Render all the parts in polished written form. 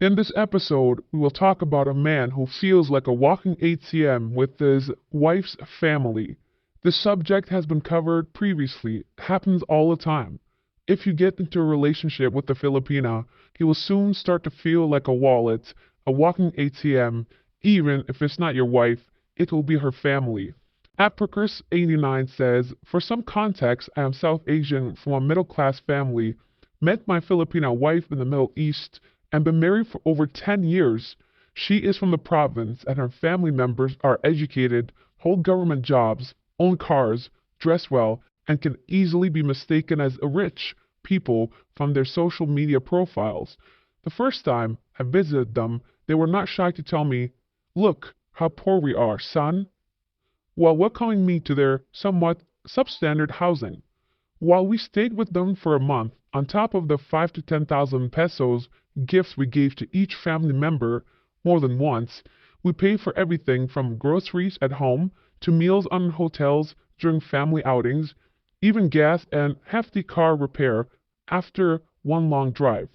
In this episode, we will talk about a man who feels like a walking ATM with his wife's family. This subject has been covered previously, happens all the time. If you get into a relationship with a Filipina, he will soon start to feel like a wallet, a walking ATM. Even if it's not your wife, it will be her family. Apricus89 says, for some context, I am South Asian from a middle class family, met my Filipino wife in the Middle East, and been married for over 10 years. She is from the province, and her family members are educated, hold government jobs, own cars, dress well, and can easily be mistaken as rich people from their social media profiles. The first time I visited them, they were not shy to tell me, look how poor we are, son, while welcoming me to their somewhat substandard housing. While we stayed with them for a month, on top of the 5 to 10,000 pesos gifts we gave to each family member more than once, we paid for everything from groceries at home to meals on hotels during family outings, even gas and hefty car repair after one long drive.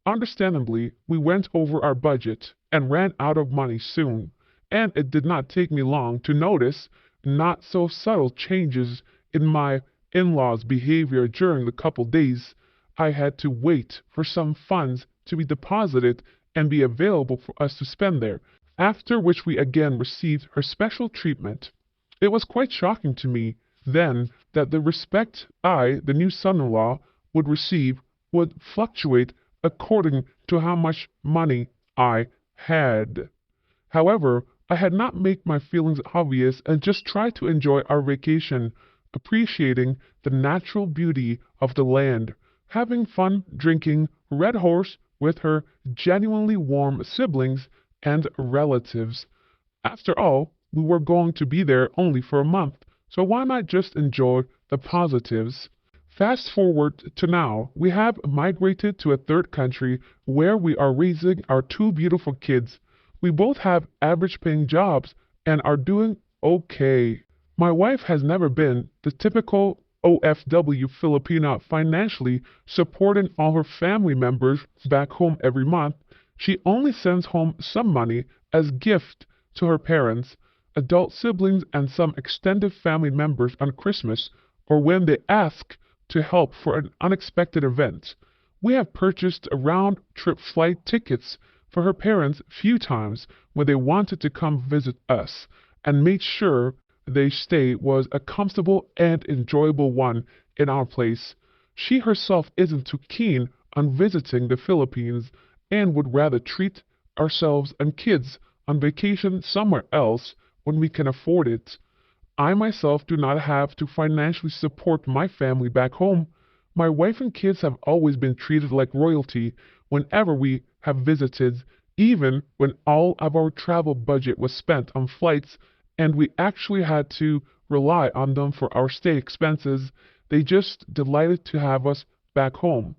Understandably, we went over our budget and ran out of money soon, and it did not take me long to notice not so subtle changes in my in-laws' behavior during the couple days I had to wait for some funds to be deposited and be available for us to spend there, after which we again received her special treatment. It was quite shocking to me then that the respect I, the new son-in-law, would receive would fluctuate according to how much money I had. However, I had not made my feelings obvious and just tried to enjoy our vacation, appreciating the natural beauty of the land, having fun drinking Red Horse with her genuinely warm siblings and relatives. After all, we were going to be there only for a month, so why not just enjoy the positives? Fast forward to now, we have migrated to a third country where we are raising our two beautiful kids. We both have average paying jobs and are doing okay. My wife has never been the typical OFW Filipina financially supporting all her family members back home every month. She only sends home some money as gift to her parents, adult siblings, and some extended family members on Christmas or when they ask to help for an unexpected event. We have purchased round trip flight tickets for her parents few times when they wanted to come visit us and made sure their stay was a comfortable and enjoyable one in our place. She herself isn't too keen on visiting the Philippines and would rather treat ourselves and kids on vacation somewhere else when we can afford it. I myself do not have to financially support my family back home. My wife and kids have always been treated like royalty whenever we have visited, even when all of our travel budget was spent on flights and we actually had to rely on them for our stay expenses. They just delighted to have us back home.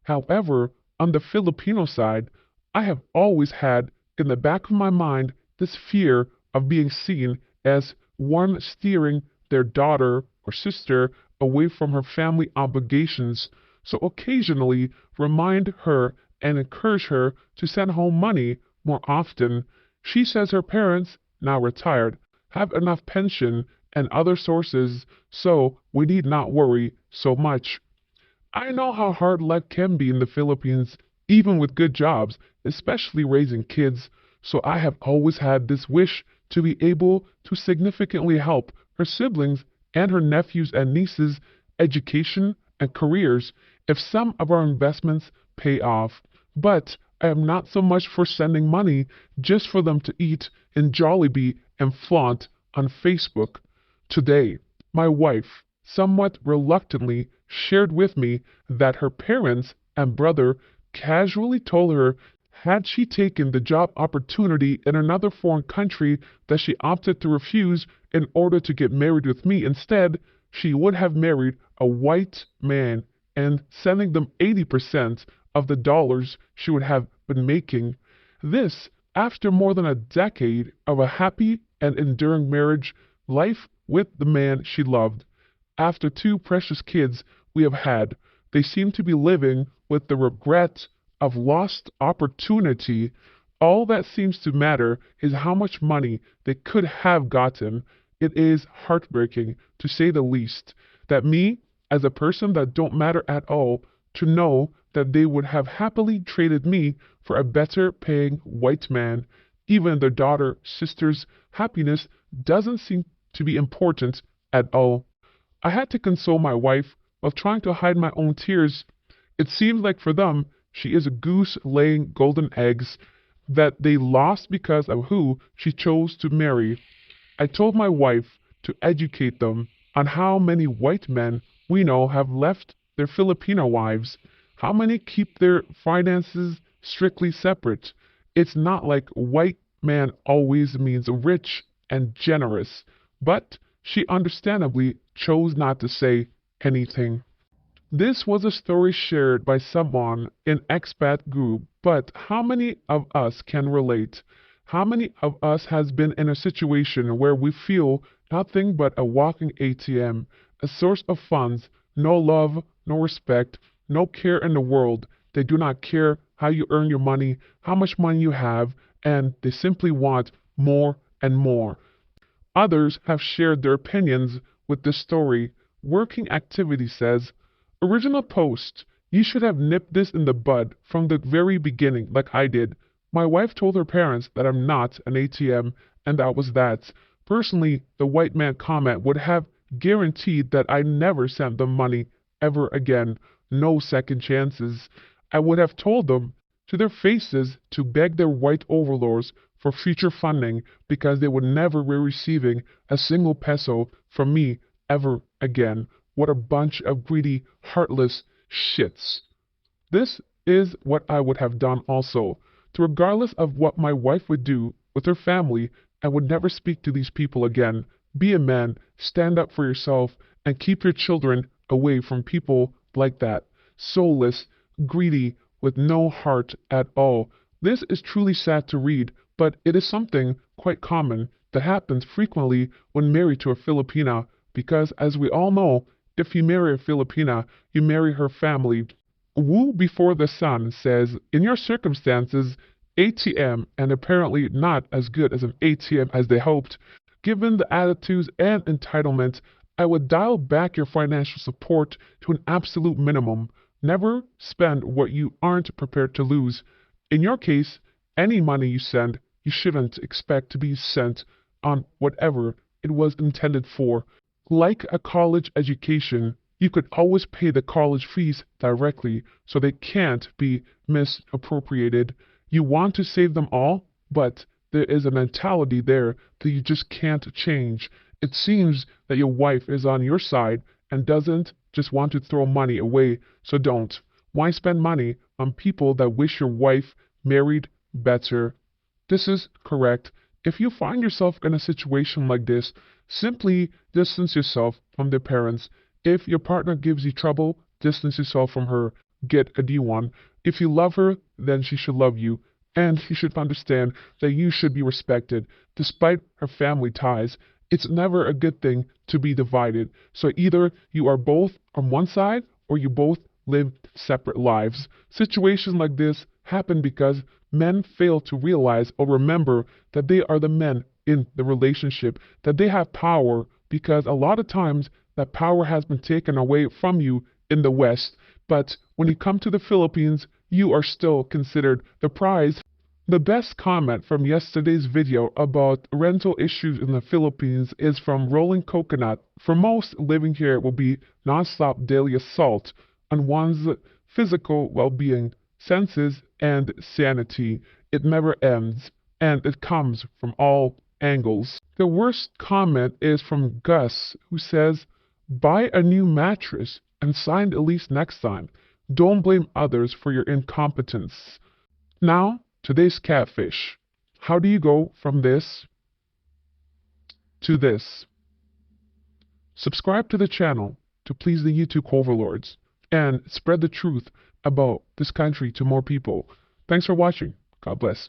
However, on the Filipino side, I have always had in the back of my mind this fear of being seen as one steering their daughter or sister away from her family obligations, so occasionally remind her and encourage her to send home money more often. She says her parents, now retired, have enough pension and other sources, so we need not worry so much. I know how hard life can be in the Philippines, even with good jobs, especially raising kids, so I have always had this wish to be able to significantly help her siblings and her nephews and nieces' education and careers if some of our investments pay off. But I am not so much for sending money just for them to eat in Jollibee and flaunt on Facebook. Today, my wife, somewhat reluctantly, shared with me that her parents and brother casually told her had she taken the job opportunity in another foreign country that she opted to refuse in order to get married with me instead, she would have married a white man and sending them 80% of the dollars she would have been making. This after more than a decade of a happy and enduring marriage life with the man she loved. After two precious kids we have had, they seem to be living with the regret of lost opportunity. All that seems to matter is how much money they could have gotten. It is heartbreaking, to say the least, that me, as a person that don't matter at all, to know that they would have happily traded me for a better paying white man. Even their daughter, sister's happiness doesn't seem to be important at all. I had to console my wife while trying to hide my own tears. It seems like for them, she is a goose laying golden eggs that they lost because of who she chose to marry. I told my wife to educate them on how many white men we know have left their Filipino wives, how many keep their finances strictly separate. It's not like white man always means rich and generous, but she understandably chose not to say anything. This was a story shared by someone in expat group, but how many of us can relate? How many of us has been in a situation where we feel nothing but a walking ATM, a source of funds, no love, no respect, no care in the world. They do not care how you earn your money, how much money you have, and they simply want more and more. Others have shared their opinions with this story. Working Activity says, original post, you should have nipped this in the bud from the very beginning like I did. My wife told her parents that I'm not an ATM, and that was that. Personally, the white man comment would have guaranteed that I never sent them money ever again. No second chances. I would have told them to their faces to beg their white overlords for future funding because they would never be receiving a single peso from me ever again. What a bunch of greedy, heartless shits. This is what I would have done also. So regardless of what my wife would do with her family, I would never speak to these people again. Be a man, stand up for yourself, and keep your children away from people like that. Soulless, greedy, with no heart at all. This is truly sad to read, but it is something quite common that happens frequently when married to a Filipina, because as we all know, if you marry a Filipina, you marry her family. Wu Before the Sun says, in your circumstances, ATM, and apparently not as good as an ATM as they hoped, given the attitudes and entitlement, I would dial back your financial support to an absolute minimum. Never spend what you aren't prepared to lose. In your case, any money you send, you shouldn't expect to be sent on whatever it was intended for. Like a college education, you could always pay the college fees directly, so they can't be misappropriated. You want to save them all, but there is a mentality there that you just can't change. It seems that your wife is on your side and doesn't just want to throw money away, so don't. Why spend money on people that wish your wife married better? This is correct. If you find yourself in a situation like this, simply distance yourself from their parents. If your partner gives you trouble, distance yourself from her. Get a new one. If you love her, then she should love you. And you should understand that you should be respected, despite her family ties. It's never a good thing to be divided. So either you are both on one side or you both live separate lives. Situations like this happen because men fail to realize or remember that they are the men in the relationship, that they have power, because a lot of times that power has been taken away from you in the West. But when you come to the Philippines, you are still considered the prize. The best comment from yesterday's video about rental issues in the Philippines is from Rolling Coconut. For most, living here will be non-stop daily assault on one's physical well-being, senses, and sanity. It never ends, and it comes from all angles. The worst comment is from Gus, who says, buy a new mattress and sign the lease next time. Don't blame others for your incompetence. Now, today's catfish. How do you go from this to this? Subscribe to the channel to please the YouTube overlords and spread the truth about this country to more people. Thanks for watching. God bless.